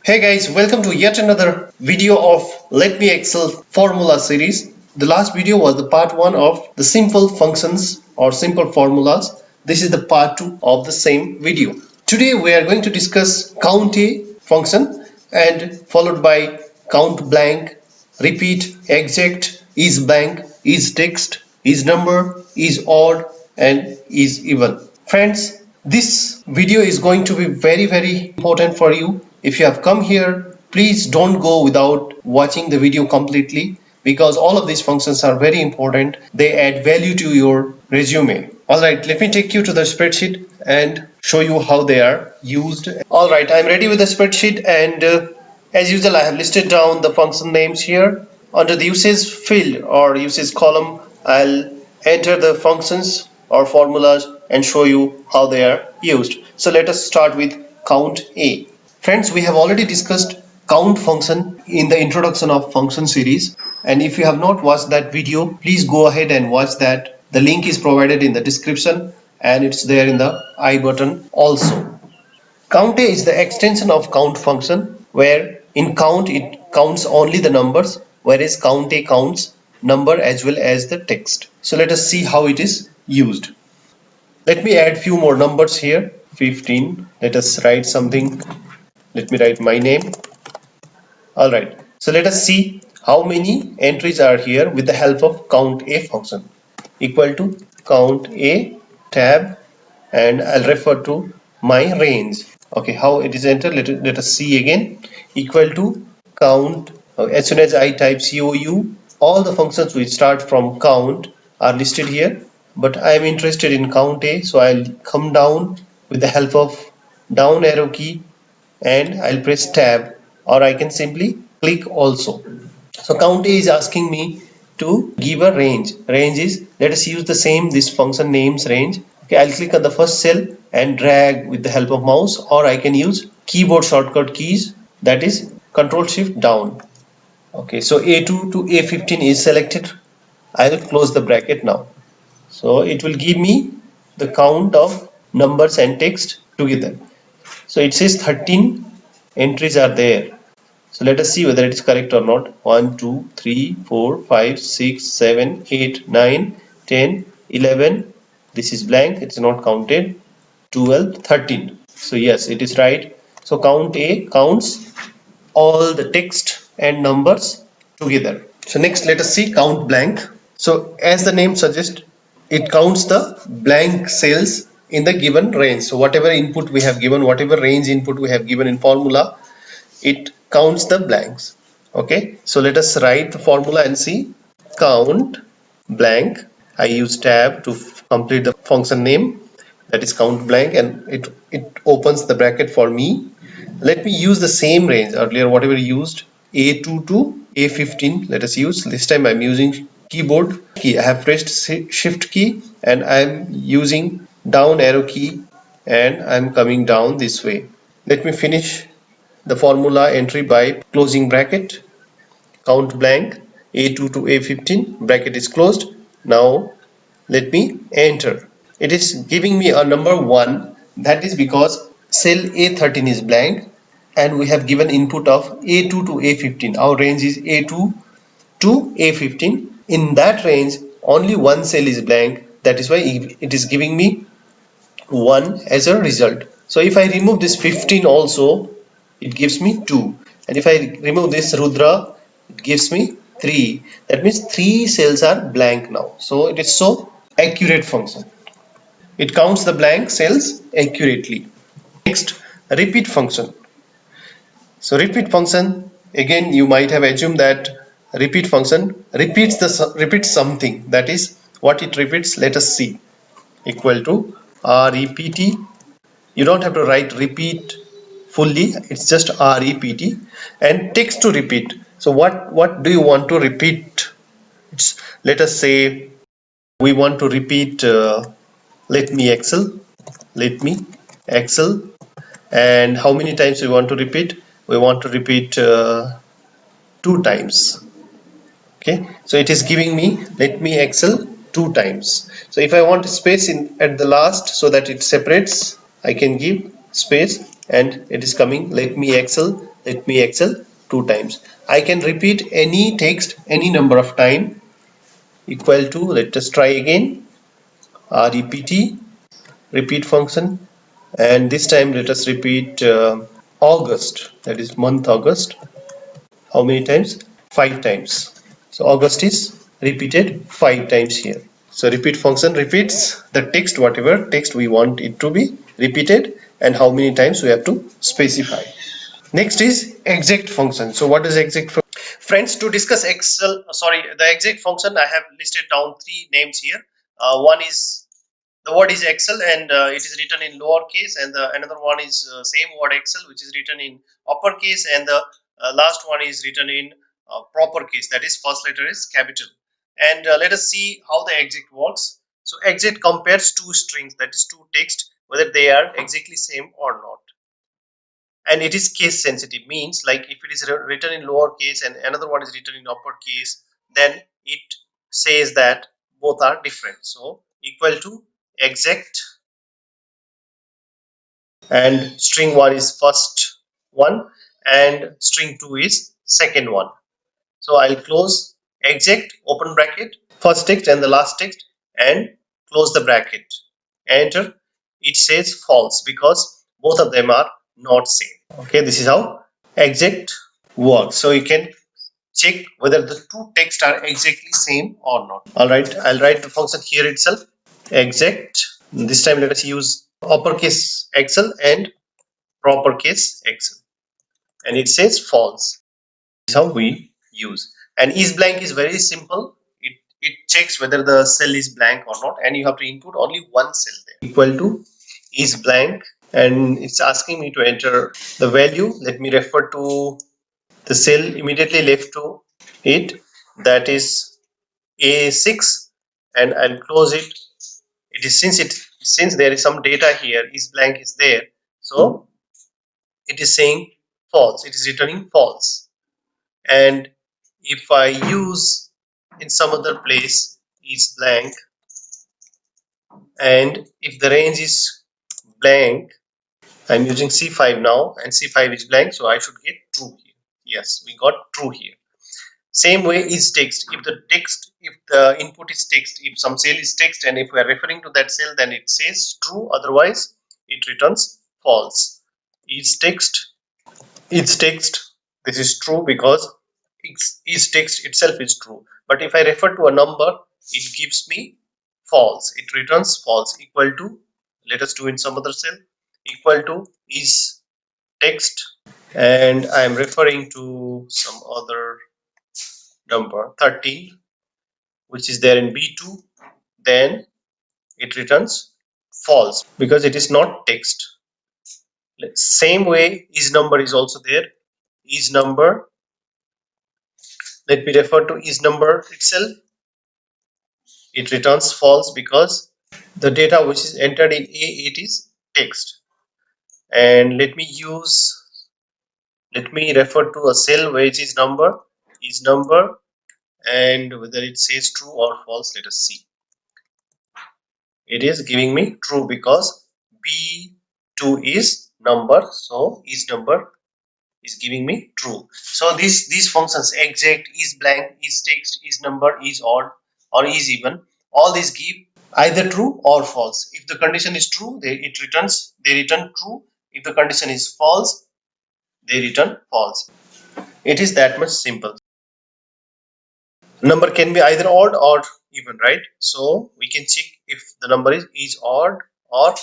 Hey guys, welcome to yet another video of Let Me Excel formula series. The last video was the part 1 of the simple functions or simple formulas. This is the part 2 of the same video. Today we are going to discuss count a function and followed by count blank, repeat, exact, is blank, is text, is number, is odd and is even. Friends, this video is going to be very important for you. If you have come here, please don't go without watching the video completely because all of these functions are very important. They add value to your resume. Alright, let me take you to the spreadsheet and show you how they are used. Alright, I'm ready with the spreadsheet and as usual I have listed down the function names here. Under the usage field or usage column, I'll enter the functions or formulas and show you how they are used. So let us start with count A. Friends, we have already discussed count function in the introduction of function series, and if you have not watched that video, please go ahead and watch that. The link is provided in the description and it's there in the I button also. Count A is the extension of count function, where in count it counts only the numbers, whereas count A counts number as well as the text. So let us see how it is used. Let me add few more numbers here. 15. Let us write something. Let me write my name. Alright. So let us see how many entries are here with the help of count A function. Equal to count A tab and I'll refer to my range. Okay, how it is entered, let us see again. Equal to count. As soon as I type COU, all the functions which start from count are listed here, but I am interested in count A, so I'll come down with the help of down arrow key and I'll press tab, or I can simply click also. So count A is asking me to give a range. Range is, let us use the same this function names range. Okay, I'll click on the first cell and drag with the help of mouse, or I can use keyboard shortcut keys, that is Control Shift down. Okay, so A2 to A15 is selected. I will close the bracket now. So it will give me the count of numbers and text together. So it says 13 entries are there. So let us see whether it is correct or not. 1, 2, 3, 4, 5, 6, 7, 8, 9, 10, 11. This is blank. It's not counted. 12, 13. So yes, it is right. So count A counts all the text and numbers together. So next let us see count blank. So as the name suggests, it counts the blank cells in the given range. So whatever input we have given, whatever range input we have given in formula, it counts the blanks. Okay, so let us write the formula and see. Count blank. I use tab to complete the function name, that is count blank, and it opens the bracket for me. Let me use the same range earlier, whatever used, A2 to A15. Let us use this time. I'm using keyboard key. I have pressed shift key and I'm using down arrow key and I'm coming down this way. Let me finish the formula entry by closing bracket. Count blank A2 to A15, bracket is closed. Now let me enter. It is giving me a number 1. That is because cell A13 is blank and we have given input of A2 to A15. Our range is A2 to A15. In that range only one cell is blank. That is why it is giving me 1 as a result. So if I remove this 15 also, it gives me 2, and if I remove this Rudra, it gives me 3. That means 3 cells are blank now. So it is so accurate function. It counts the blank cells accurately. Next, repeat function. So repeat function, again you might have assumed that repeat function repeats something. That is what it repeats. Let us see. Equal to REPT. You don't have to write repeat fully, it's just REPT, and text to repeat. So what do you want to repeat? Let us say we want to repeat let me Excel, and how many times we want to repeat? We want to repeat 2 times. Okay, so it is giving me let me Excel 2 times. So if I want space at the last so that it separates, I can give space and it is coming let me Excel let me excel 2 times. I can repeat any text any number of time equal to, let us try again, rept, repeat function, and this time let us repeat August, that is month August. How many times? 5 times. So August is repeated 5 times here. So repeat function repeats the text, whatever text we want it to be repeated, and how many times we have to specify. Next is exact function. So what is exact function? Friends, to discuss Excel, sorry, the exact function, I have listed down 3 names here. One is the word is Excel, and it is written in lowercase, and another one is same word Excel, which is written in uppercase, and the last one is written in proper case, that is first letter is capital. And let us see how the exact works. So exact compares two strings, that is two text, whether they are exactly same or not. And it is case sensitive, means like if it is written in lowercase and another one is written in uppercase, then it says that both are different. So equal to exact, and string 1 is first one and string 2 is second one. So I'll close exact, open bracket, first text and the last text, and close the bracket, enter. It says false because both of them are not same. Okay, this is how exact works. So you can check whether the two texts are exactly same or not. All right, I'll write the function here itself, exact. This time let us use uppercase Excel and proper case Excel, and it says false. This is how we use. And is blank is very simple. It checks whether the cell is blank or not, and you have to input only one cell there. Equal to is blank, and it's asking me to enter the value. Let me refer to the cell immediately left to it, that is A6, and I'll close it. It is since there is some data here, is blank is there, so it is saying false, it is returning false. And if I use in some other place is blank, and if the range is blank, I'm using C5 now, and C5 is blank, so I should get true here. Yes, we got true here. Same way is text. If the text, if the input is text, if some cell is text, and if we are referring to that cell, then it says true, otherwise it returns false. Is text, is text, this is true because is text itself is true. But if I refer to a number, it gives me false, it returns false. Equal to, let us do in some other cell, equal to is text, and I am referring to some other number 13, which is there in B2, then it returns false because it is not text. Same way is number is also there. Is number, let me refer to is number itself, it returns false because the data which is entered in A8 is text. And let me refer to a cell which is number, and whether it says true or false, let us see. It is giving me true because B2 is number, so is number is giving me true. So these functions exact, is blank, is text, is number, is odd, or is even, all these give either true or false. If the condition is true, they return true. If the condition is false, they return false. It is that much simple. Number can be either odd or even, right? So we can check if the number is odd or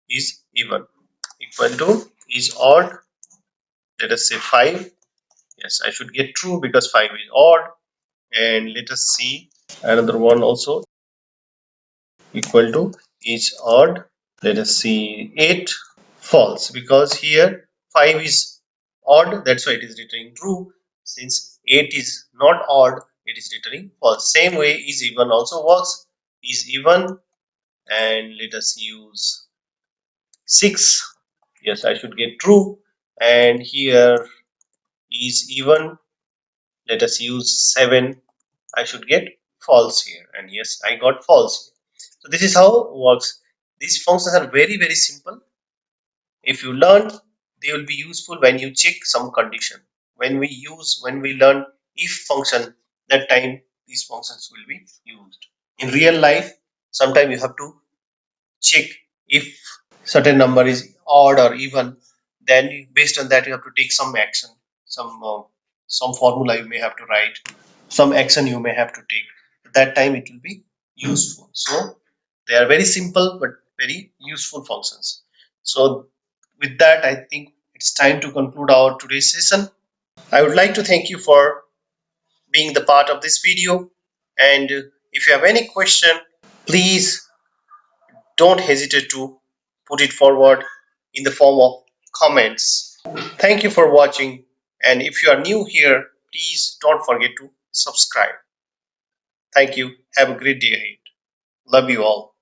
is even. Equal to is odd, let us say 5. Yes, I should get true because 5 is odd. And let us see another one also, equal to is odd, let us see 8. False because here 5 is odd, that's why it is returning true. Since 8 is not odd, it is returning false. Same way is even also works. Is even, and let us use 6. Yes, I should get true. And here is even, let us use 7. I should get false here, and yes, I got false here. So this is how it works. These functions are very simple. If you learn they will be useful when you check some condition. When we learn if function, that time these functions will be used. In real life, sometimes you have to check if certain number is odd or even, then based on that you have to take some action, some formula you may have to write, some action you may have to take. At that time it will be useful. So they are very simple but very useful functions. So with that, I think it's time to conclude our today's session. I would like to thank you for being the part of this video, and if you have any question, please don't hesitate to put it forward in the form of comments. Thank you for watching, and if you are new here, please don't forget to subscribe. Thank you. Have a great day ahead. Love you all.